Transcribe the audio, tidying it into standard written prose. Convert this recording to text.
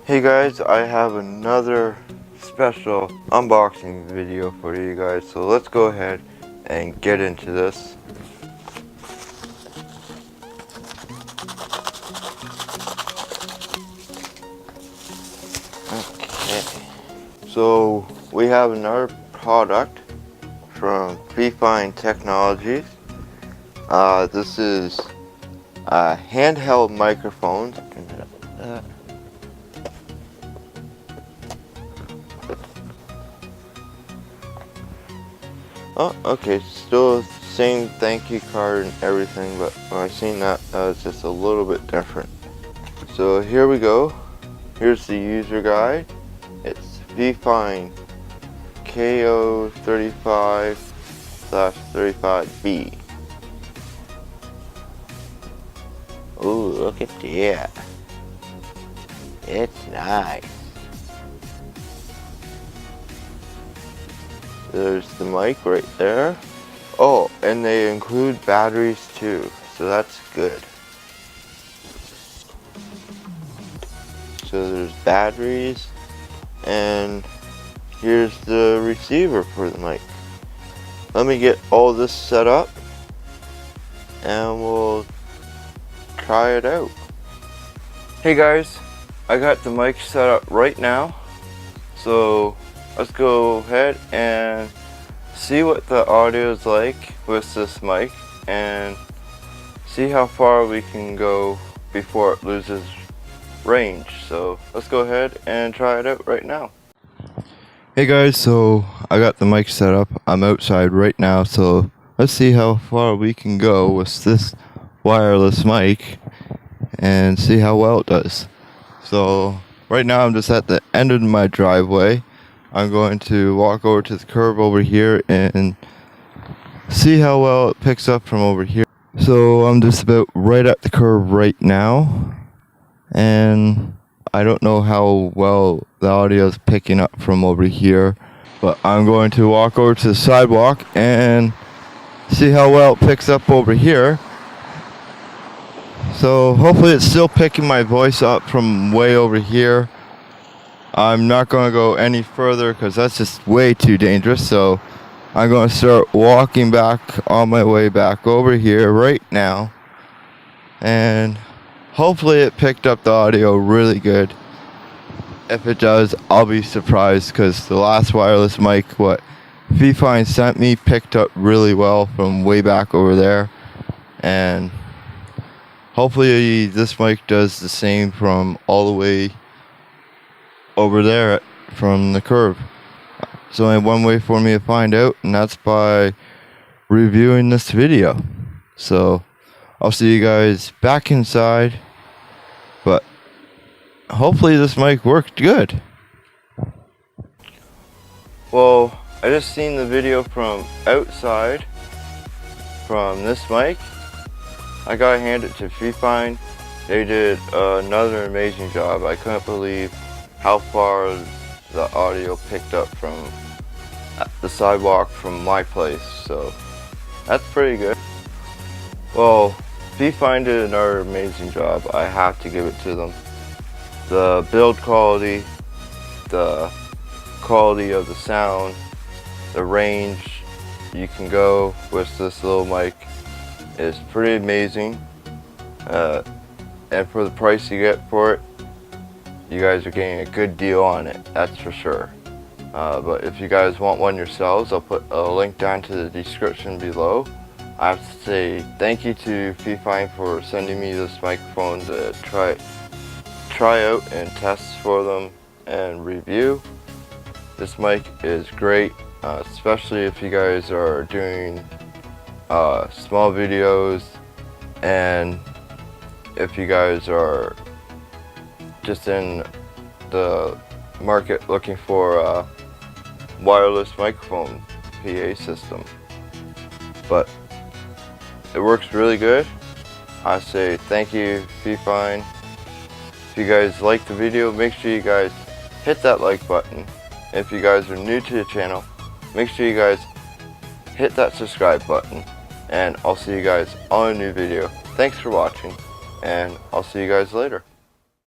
Hey guys, I have another special unboxing video for you guys, so let's go ahead and get into this. Okay, so we have another product from Fifine Technologies. This is a handheld microphone. Oh, okay, still the same thank you card and everything, but when I seen that, it's just a little bit different. So here we go. Here's the user guide. It's Fifine K035/35B. Ooh, look at that. It's nice. There's the mic right there. Oh, and they include batteries too, so that's good. So there's batteries, and here's the receiver for the mic. Let me get all this set up, and we'll try it out. Hey guys, I got the mic set up right now, so let's go ahead and see what the audio is like with this mic and see how far we can go before it loses range. So let's go ahead and try it out right now. Hey guys, so I got the mic set up. I'm outside right now, so let's see how far we can go with this wireless mic and see how well it does. So right now I'm just at the end of my driveway. I'm going to walk over to the curb over here and see how well it picks up from over here. So I'm just about right at the curb right now, and I don't know how well the audio is picking up from over here, but I'm going to walk over to the sidewalk and see how well it picks up over here. So hopefully it's still picking my voice up from way over here. I'm not going to go any further because that's just way too dangerous, so I'm going to start walking back on my way back over here right now, and hopefully it picked up the audio really good. If it does, I'll be surprised, because the last wireless mic what Fifine sent me picked up really well from way back over there, and hopefully this mic does the same from all the way over there from the curb. There's only one way for me to find out, and that's by reviewing this video. So I'll see you guys back inside, but hopefully this mic worked good. Well, I just seen the video from outside from this mic. I gotta hand it to Fifine. They did another amazing job. I couldn't believe how far the audio picked up from the sidewalk from my place, so that's pretty good. Well, Fifine did another amazing job. I have to give it to them. The build quality, the quality of the sound, the range you can go with this little mic is pretty amazing, and for the price you get for it, you guys are getting a good deal on it, that's for sure. But if you guys want one yourselves, I'll put a link down to the description below. I have to say thank you to Fifine for sending me this microphone to try out and test for them and review. This mic is great, especially if you guys are doing small videos, and if you guys are just in the market looking for a wireless microphone PA system. But it works really good. I say thank you, Fifine. If you guys like the video, make sure you guys hit that like button. If you guys are new to the channel, make sure you guys hit that subscribe button, and I'll see you guys on a new video. Thanks for watching, and I'll see you guys later.